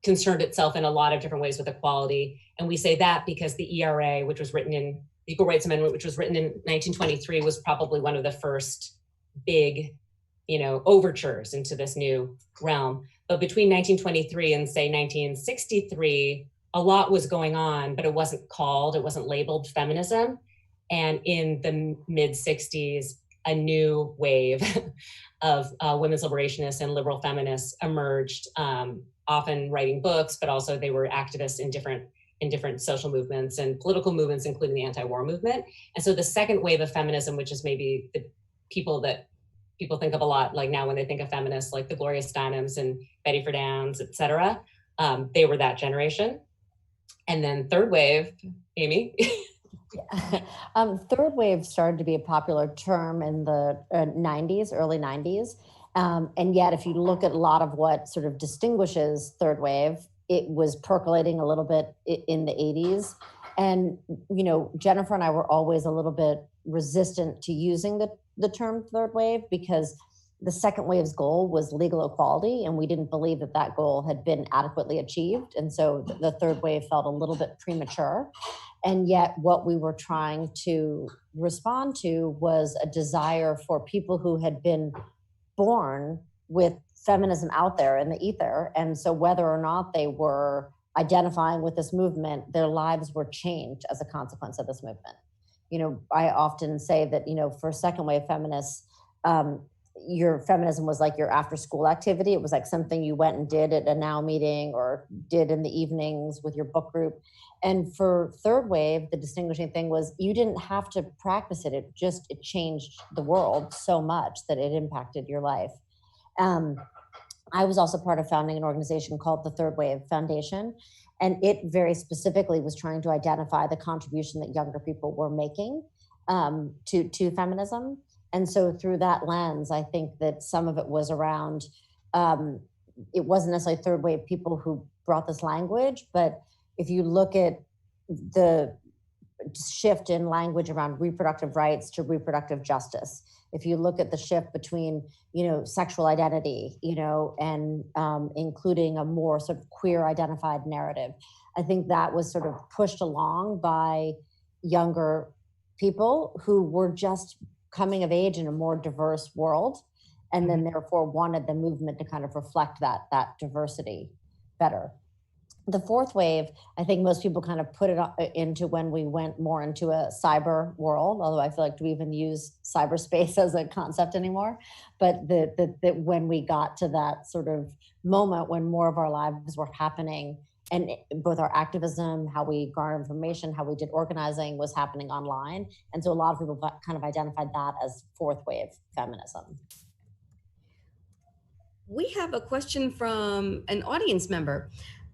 concerned itself in a lot of different ways with equality. And we say that because the ERA, which was written in, the Equal Rights Amendment, which was written in 1923, was probably one of the first big, overtures into this new realm. But between 1923 and say 1963, a lot was going on, but it wasn't labeled feminism. And in the mid 60s, a new wave of women's liberationists and liberal feminists emerged, often writing books, but also they were activists in different social movements and political movements, including the anti-war movement. And so the second wave of feminism, which is maybe the people that people think of a lot, like now when they think of feminists, like the Gloria Steinems and Betty Friedan's, et cetera, they were that generation. And then third wave, Amy? Third wave started to be a popular term in the 90s, early 90s. And yet, if you look at a lot of what sort of distinguishes third wave, it was percolating a little bit in the 80s. And, Jennifer and I were always a little bit resistant to using the term third wave because the second wave's goal was legal equality, and we didn't believe that goal had been adequately achieved. And so the third wave felt a little bit premature. And yet what we were trying to respond to was a desire for people who had been born with feminism out there in the ether. And so whether or not they were identifying with this movement, their lives were changed as a consequence of this movement. I often say that, for second wave feminists, your feminism was like your after school activity. It was like something you went and did at a NOW meeting or did in the evenings with your book group. And for third wave, the distinguishing thing was you didn't have to practice it. It changed the world so much that it impacted your life. I was also part of founding an organization called the Third Wave Foundation. And it very specifically was trying to identify the contribution that younger people were making to feminism. And so through that lens, I think that some of it was around, it wasn't necessarily third wave people who brought this language, but if you look at the shift in language around reproductive rights to reproductive justice, if you look at the shift between, sexual identity, and including a more sort of queer identified narrative, I think that was sort of pushed along by younger people who were just coming of age in a more diverse world, and then therefore wanted the movement to kind of reflect that diversity better. The fourth wave, I think most people kind of put it into when we went more into a cyber world, although I feel like, do we even use cyberspace as a concept anymore? But that when we got to that sort of moment when more of our lives were happening, and both our activism, how we garner information, how we did organizing was happening online. And so a lot of people kind of identified that as fourth wave feminism. We have a question from an audience member.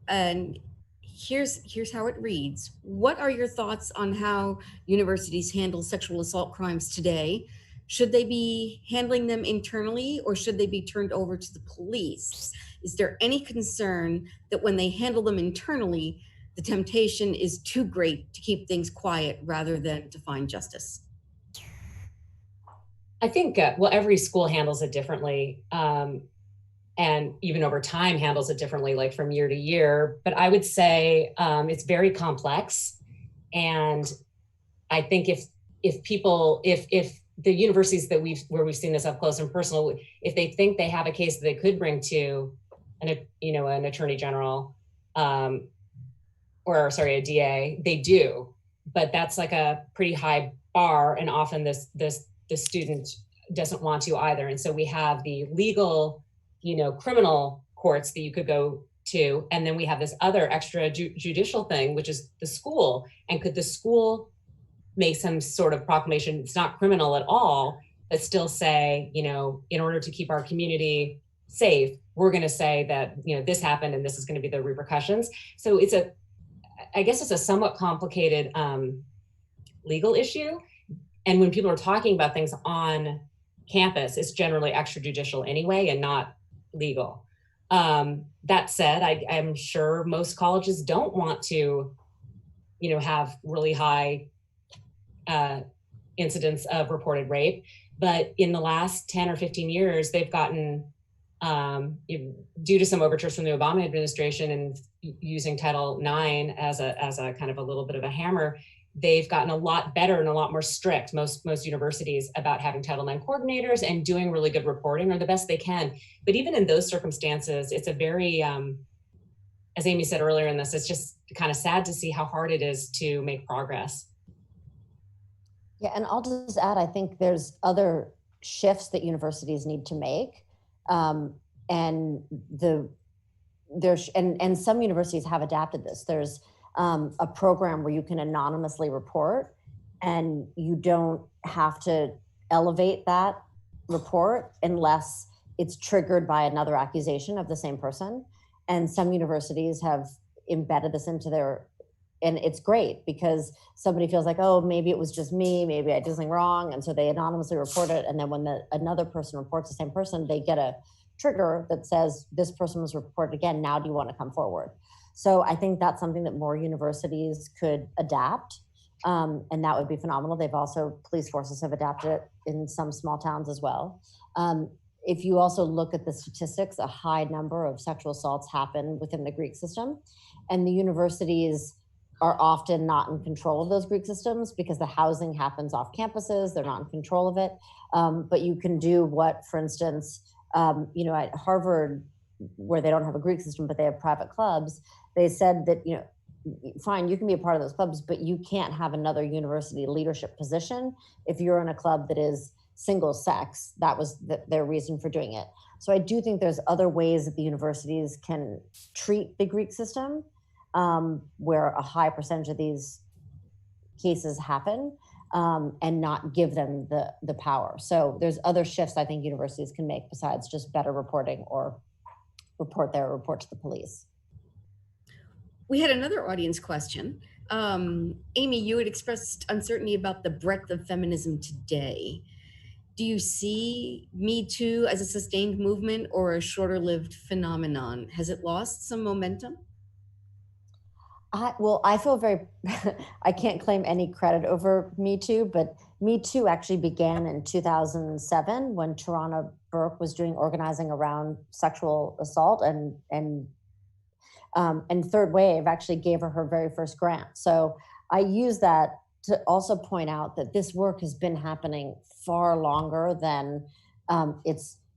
And here's how it reads. What are your thoughts on how universities handle sexual assault crimes today? Should they be handling them internally, or should they be turned over to the police? Is there any concern that when they handle them internally, the temptation is too great to keep things quiet rather than to find justice? I think, every school handles it differently. and even over time handles it differently, like from year to year. But I would say it's very complex. And I think if the universities where we've seen this up close and personal, if they think they have a case that they could bring to an attorney general, or sorry, a DA, they do, but that's like a pretty high bar, and often the student doesn't want to either. And so we have the legal, criminal courts that you could go to, and then we have this other extra judicial thing, which is the school. And could the school make some sort of proclamation? It's not criminal at all, but still say, in order to keep our community safe, we're going to say that, this happened and this is going to be the repercussions. So I guess it's a somewhat complicated legal issue. And when people are talking about things on campus, it's generally extrajudicial anyway and not legal. That said, I'm sure most colleges don't want to, have really high incidents of reported rape. But in the last 10 or 15 years, they've gotten, due to some overtures from the Obama administration and using Title IX as a kind of a little bit of a hammer, they've gotten a lot better and a lot more strict, most universities, about having Title IX coordinators and doing really good reporting, or the best they can. But even in those circumstances, it's a very, as Amy said earlier in this, it's just kind of sad to see how hard it is to make progress. Yeah, and I'll just add, I think there's other shifts that universities need to make. And some universities have adapted this. There's a program where you can anonymously report, and you don't have to elevate that report unless it's triggered by another accusation of the same person. And some universities have embedded this into their, and it's great because somebody feels like, oh, maybe it was just me, maybe I did something wrong. And so they anonymously report it. And then when another person reports the same person, they get a trigger that says, this person was reported again, now do you want to come forward? So I think that's something that more universities could adapt. And that would be phenomenal. They've also, police forces have adapted it in some small towns as well. If you also look at the statistics, a high number of sexual assaults happen within the Greek system, and the universities are often not in control of those Greek systems because the housing happens off campuses. They're not in control of it. But you can do what, for instance, at Harvard, where they don't have a Greek system, but they have private clubs, they said that, fine, you can be a part of those clubs, but you can't have another university leadership position if you're in a club that is single sex. That was their reason for doing it. So I do think there's other ways that the universities can treat the Greek system, where a high percentage of these cases happen, and not give them the power. So there's other shifts I think universities can make besides just better reporting or report to the police. We had another audience question. Amy, you had expressed uncertainty about the breadth of feminism today. Do you see Me Too as a sustained movement or a shorter-lived phenomenon? Has it lost some momentum? I feel very, I can't claim any credit over Me Too, but Me Too actually began in 2007 when Tarana Burke was doing organizing around sexual assault, and Third Wave actually gave her very first grant. So I use that to also point out that this work has been happening far longer than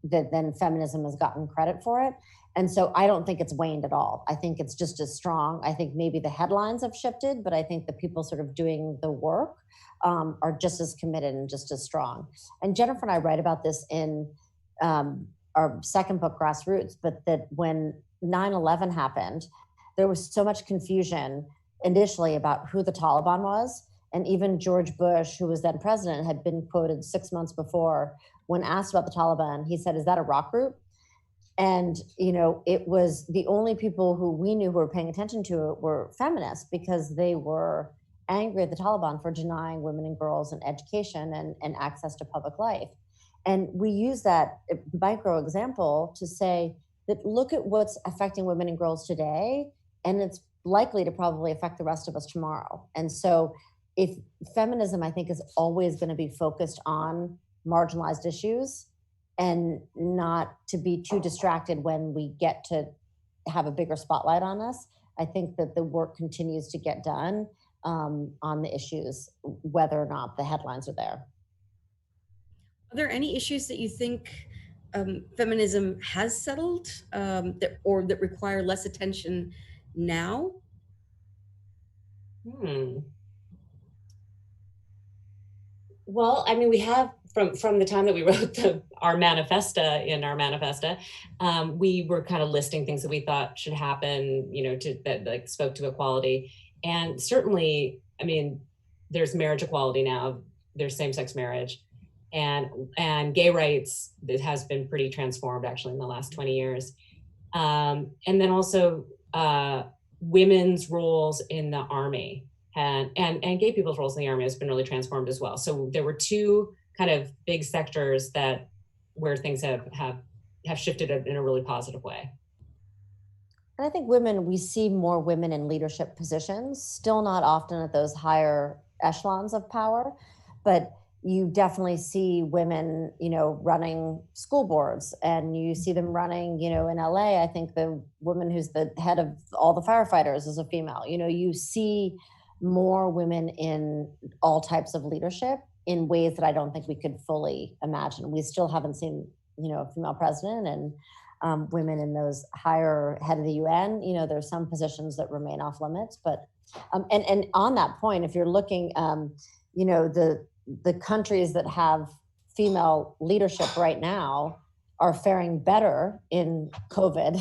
than feminism has gotten credit for it. And so I don't think it's waned at all. I think it's just as strong. I think maybe the headlines have shifted, but I think the people sort of doing the work are just as committed and just as strong. And Jennifer and I write about this in our second book, Grassroots, but that when 9/11 happened, there was so much confusion initially about who the Taliban was. And even George Bush, who was then president, had been quoted 6 months before when asked about the Taliban. He said, "Is that a rock group?" And, it was the only people who we knew who were paying attention to it were feminists, because they were angry at the Taliban for denying women and girls an education and access to public life. And we use that micro example to say that look at what's affecting women and girls today, and it's likely to probably affect the rest of us tomorrow. And so if feminism, I think, is always going to be focused on marginalized issues, and not to be too distracted when we get to have a bigger spotlight on us. I think that the work continues to get done on the issues, whether or not the headlines are there. Are there any issues that you think feminism has settled that require less attention now? Well, I mean, we have from the time that we wrote our manifesta, we were kind of listing things that we thought should happen, that like spoke to equality. And certainly, I mean, there's marriage equality now, there's same-sex marriage, and gay rights, that has been pretty transformed actually in the last 20 years. And then also women's roles in the army. And gay people's roles in the army has been really transformed as well. So there were two kind of big sectors where things have shifted in a really positive way. And I think we see more women in leadership positions, still not often at those higher echelons of power, but you definitely see women, running school boards, and you see them running, in LA. I think the woman who's the head of all the firefighters is a female. You see more women in all types of leadership in ways that I don't think we could fully imagine. We still haven't seen, a female president and women in those higher head of the UN. There's some positions that remain off limits, but and on that point, if you're looking, the countries that have female leadership right now are faring better in COVID.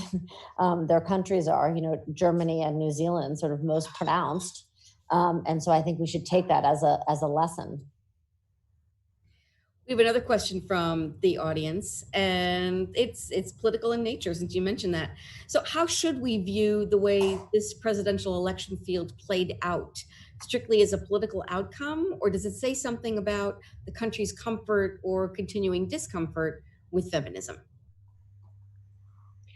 Their countries are, Germany and New Zealand, sort of most pronounced. And so I think we should take that as a lesson. We have another question from the audience, and it's political in nature, since you mentioned that. So how should we view the way this presidential election field played out? Strictly as a political outcome, or does it say something about the country's comfort or continuing discomfort with feminism?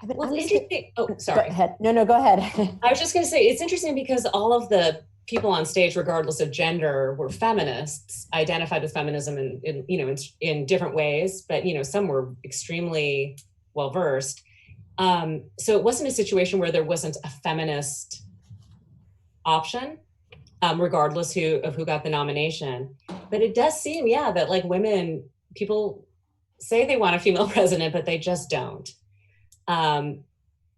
Well, it's interesting. Oh, sorry. Go ahead. No, go ahead. I was just going to say, it's interesting because all of the people on stage, regardless of gender, were feminists, identified with feminism in different ways, but some were extremely well versed. So it wasn't a situation where there wasn't a feminist option, regardless of who got the nomination. But it does seem, that like people say they want a female president, but they just don't. And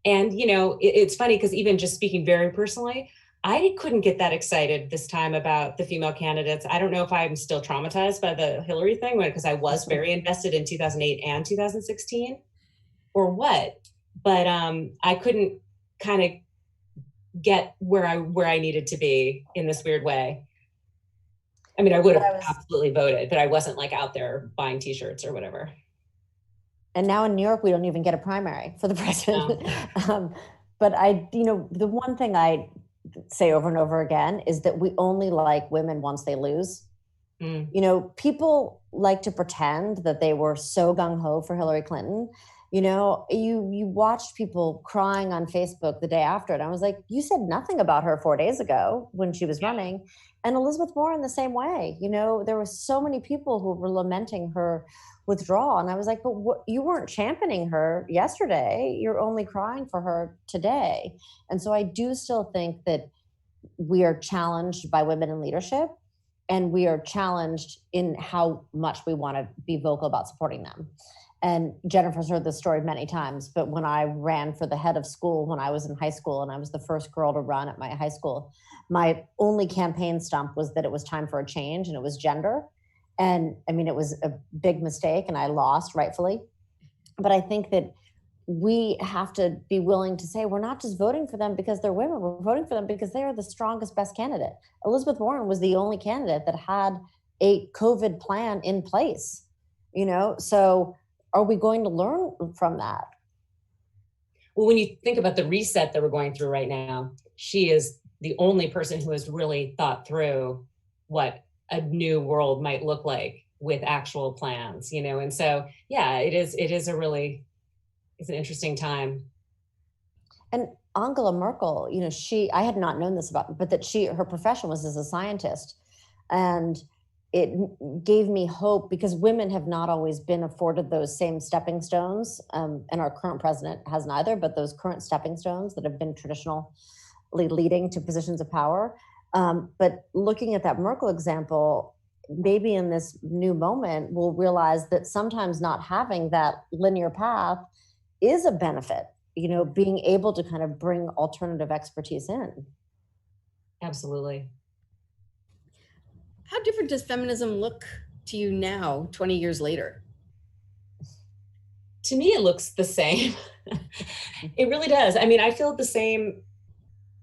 it's funny because even just speaking very personally, I couldn't get that excited this time about the female candidates. I don't know if I'm still traumatized by the Hillary thing, because I was very invested in 2008 and 2016, or what. But I couldn't kind of get where I needed to be in this weird way. I mean, I would have absolutely voted, but I wasn't like out there buying T-shirts or whatever. And now in New York, we don't even get a primary for the president. No. But the one thing I say over and over again is that we only like women once they lose. People like to pretend that they were so gung-ho for Hillary Clinton. You watched people crying on Facebook the day after, and I was like, you said nothing about her 4 days ago when she was running. And Elizabeth Warren the same way. There were so many people who were lamenting her withdrawal, and I was like, but you weren't championing her yesterday. You're only crying for her today. And so I do still think that we are challenged by women in leadership, and we are challenged in how much we want to be vocal about supporting them. And Jennifer's heard this story many times, but when I ran for the head of school when I was in high school, and I was the first girl to run at my high school, my only campaign stump was that it was time for a change, and it was gender. And I mean, it was a big mistake, and I lost, rightfully. But I think that we have to be willing to say, we're not just voting for them because they're women, we're voting for them because they are the strongest, best candidate. Elizabeth Warren was the only candidate that had a COVID plan in place, so are we going to learn from that? Well, when you think about the reset that we're going through right now, she is the only person who has really thought through what a new world might look like with actual plans, and so, it's an interesting time. And Angela Merkel, I had not known this about, but that her profession was as a scientist. And gave me hope, because women have not always been afforded those same stepping stones, and our current president has neither, but those current stepping stones that have been traditionally leading to positions of power. But looking at that Merkel example, maybe in this new moment, we'll realize that sometimes not having that linear path is a benefit, being able to kind of bring alternative expertise in. Absolutely. How different does feminism look to you now, 20 years later? To me, it looks the same. It really does. I mean, I feel the same.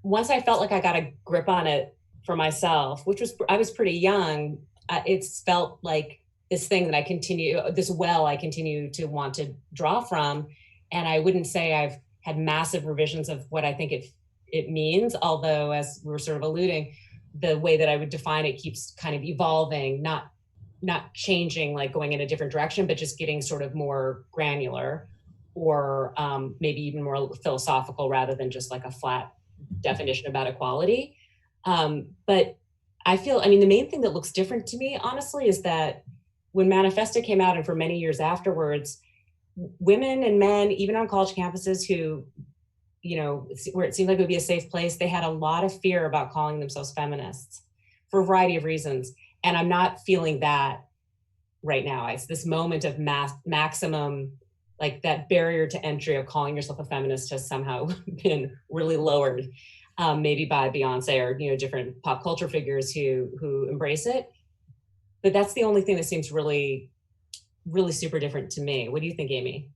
Once I felt like I got a grip on it for myself, I was pretty young. It's felt like this thing that I continue to want to draw from. And I wouldn't say I've had massive revisions of what I think it means, although, as we were sort of alluding, the way that I would define it keeps kind of evolving, not changing, like going in a different direction, but just getting sort of more granular, or maybe even more philosophical rather than just like a flat definition about equality. But the main thing that looks different to me, honestly, is that when Manifesta came out, and for many years afterwards, women and men, even on college campuses who, where it seemed like it would be a safe place, they had a lot of fear about calling themselves feminists for a variety of reasons. And I'm not feeling that right now. It's this moment of maximum, like that barrier to entry of calling yourself a feminist has somehow been really lowered, maybe by Beyonce or, different pop culture figures who embrace it. But that's the only thing that seems really, really super different to me. What do you think, Amy?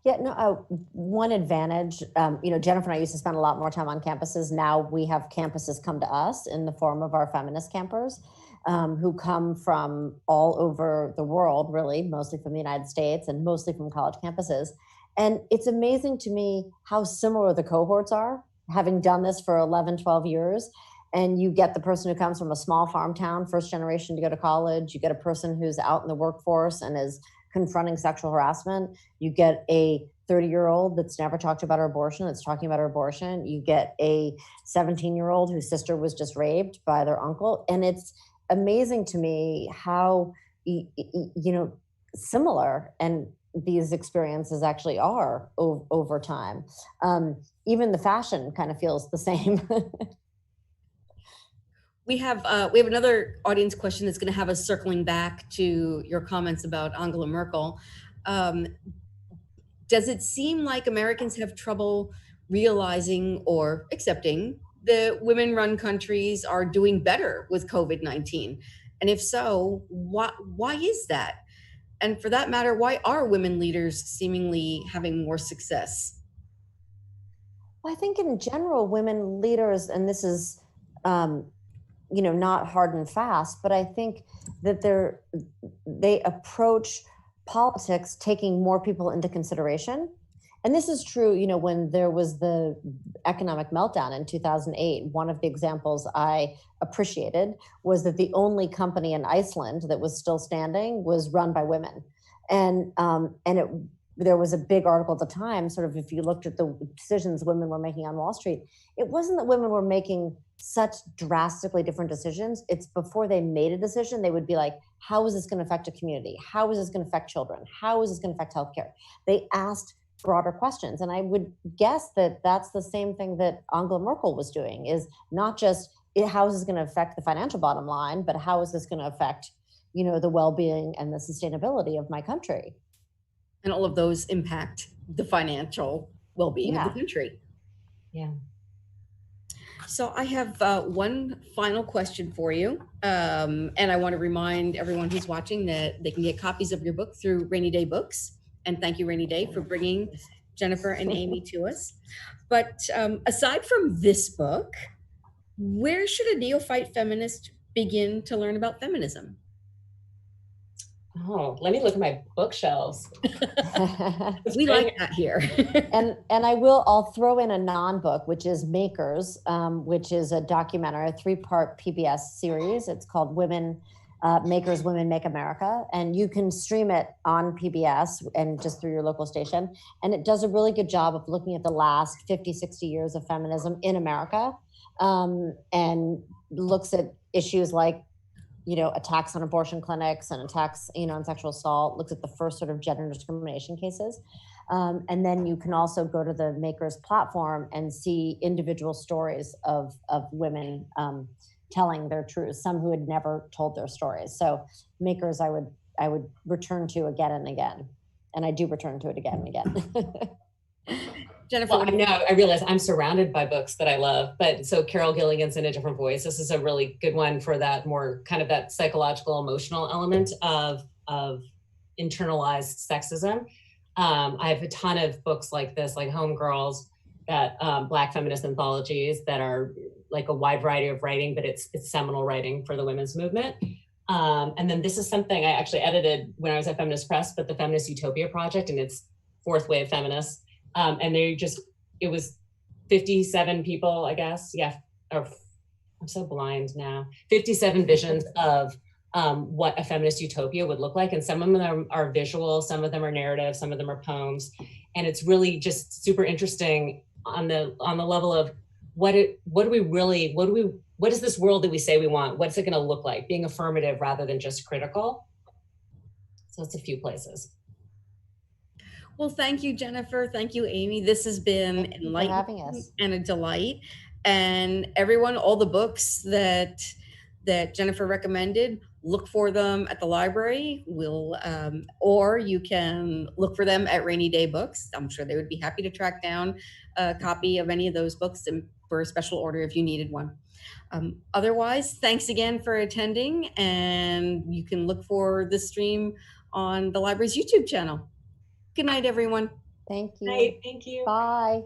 Yeah, no, one advantage, Jennifer and I used to spend a lot more time on campuses. Now we have campuses come to us in the form of our feminist campers, who come from all over the world, really, mostly from the United States and mostly from college campuses. And it's amazing to me how similar the cohorts are, having done this for 11, 12 years. And you get the person who comes from a small farm town, first generation to go to college. You get a person who's out in the workforce and is confronting sexual harassment. You get a 30-year-old that's never talked about her abortion, that's talking about her abortion. You get a 17-year-old whose sister was just raped by their uncle. And it's amazing to me how, similar and these experiences actually are over time. Even the fashion kind of feels the same. We have another audience question that's going to have us circling back to your comments about Angela Merkel. Does it seem like Americans have trouble realizing or accepting that women-run countries are doing better with COVID-19? And if so, why is that? And for that matter, why are women leaders seemingly having more success? Well, I think in general, women leaders, and this is not hard and fast, but I think that they approach politics taking more people into consideration. And this is true, when there was the economic meltdown in 2008, one of the examples I appreciated was that the only company in Iceland that was still standing was run by women. And there was a big article at the time, sort of, if you looked at the decisions women were making on Wall Street, it wasn't that women were making such drastically different decisions. It's before they made a decision, they would be like, how is this going to affect a community? How is this going to affect children? How is this going to affect healthcare? They asked broader questions. And I would guess that that's the same thing that Angela Merkel was doing, is not just how is this going to affect the financial bottom line, but how is this going to affect, the well-being and the sustainability of my country? And all of those impact the financial well-being of the country. Yeah. So I have one final question for you. And I want to remind everyone who's watching that they can get copies of your book through Rainy Day Books. And thank you, Rainy Day, for bringing Jennifer and Amy to us. But aside from this book, where should a neophyte feminist begin to learn about feminism? Oh, let me look at my bookshelves. We like that here. and I'll throw in a non-book, which is Makers, which is a documentary, a 3-part PBS series. It's called Makers, Women Make America. And you can stream it on PBS and just through your local station. And it does a really good job of looking at the last 50, 60 years of feminism in America, and looks at issues like attacks on abortion clinics and attacks, on sexual assault, looks at the first sort of gender discrimination cases. And then you can also go to the Makers platform and see individual stories of women telling their truths, some who had never told their stories. So Makers, I would return to again and again. And I do return to it again and again. Jennifer, well, I realize I'm surrounded by books that I love, but so Carol Gilligan's In a Different Voice, this is a really good one for that more kind of that psychological, emotional element of internalized sexism. I have a ton of books like this, like Homegirls, that Black feminist anthologies that are like a wide variety of writing, but it's seminal writing for the women's movement. And then this is something I actually edited when I was at Feminist Press, but the Feminist Utopia Project, and it's fourth wave feminists. And it was 57 people, I guess. Yeah, I'm so blind now. 57 visions of what a feminist utopia would look like. And some of them are visual, some of them are narrative, some of them are poems. And it's really just super interesting on the level of what is this world that we say we want? What's it going to look like? Being affirmative rather than just critical. So it's a few places. Well, thank you, Jennifer. Thank you, Amy. This has been enlightening and a delight. And everyone, all the books that Jennifer recommended, look for them at the library. Or you can look for them at Rainy Day Books. I'm sure they would be happy to track down a copy of any of those books and for a special order if you needed one. Otherwise, thanks again for attending, and you can look for the stream on the library's YouTube channel. Good night, everyone. Thank you. Night. Thank you. Bye.